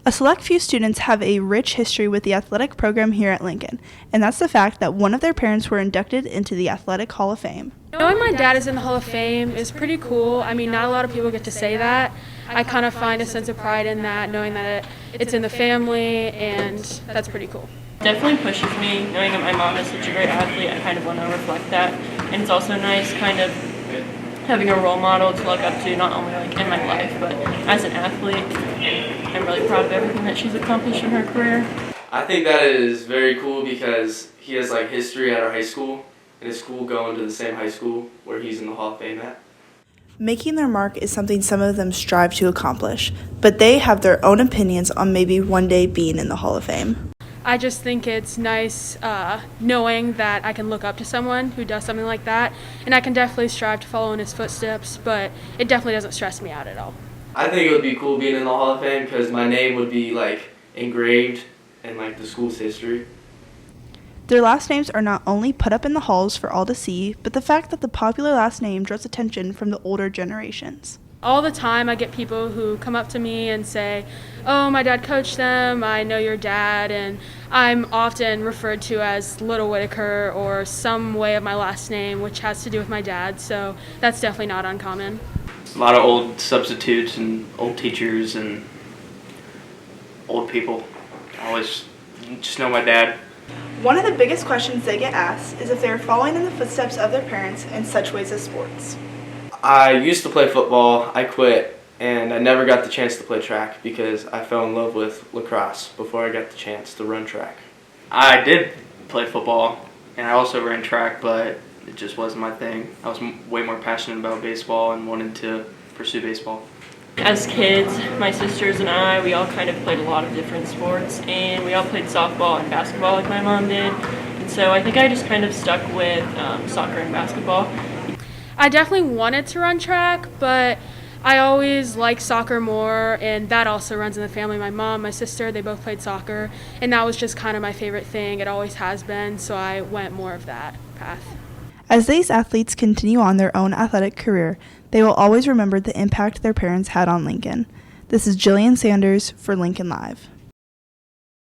A select few students have a rich history with the athletic program here at Lincoln, and that's the fact that one of their parents were inducted into the Athletic Hall of Fame. Knowing my dad is in the Hall of Fame is pretty cool. I mean, not a lot of people get to say that. I kind of find a sense of pride in that, knowing that it's in the family, and that's pretty cool. Definitely pushes me, knowing that my mom is such a great athlete. I kind of want to reflect that, and it's also nice kind of having a role model to look up to, not only like in my life, but as an athlete. And I'm really proud of everything that she's accomplished in her career. I think that is very cool because he has like history at our high school, and his school going to the same high school where he's in the Hall of Fame at. Making their mark is something some of them strive to accomplish, but they have their own opinions on maybe one day being in the Hall of Fame. I just think it's nice knowing that I can look up to someone who does something like that, and I can definitely strive to follow in his footsteps, but it definitely doesn't stress me out at all. I think it would be cool being in the Hall of Fame because my name would be like engraved in like the school's history. Their last names are not only put up in the halls for all to see, but the fact that the popular last name draws attention from the older generations. All the time I get people who come up to me and say, "Oh, my dad coached them, I know your dad," and I'm often referred to as Little Whitaker or some way of my last name which has to do with my dad, so that's definitely not uncommon. A lot of old substitutes and old teachers and old people. I always just know my dad. One of the biggest questions they get asked is if they are following in the footsteps of their parents in such ways as sports. I used to play football, I quit, and I never got the chance to play track because I fell in love with lacrosse before I got the chance to run track. I did play football, and I also ran track, but it just wasn't my thing. I was way more passionate about baseball and wanted to pursue baseball. As kids, my sisters and I, we all kind of played a lot of different sports, and we all played softball and basketball like my mom did. And so I think I just kind of stuck with soccer and basketball. I definitely wanted to run track, but I always liked soccer more, and that also runs in the family. My mom, my sister, they both played soccer, and that was just kind of my favorite thing. It always has been, so I went more of that path. As these athletes continue on their own athletic career, they will always remember the impact their parents had on Lincoln. This is Jillian Sanders for Lincoln Live.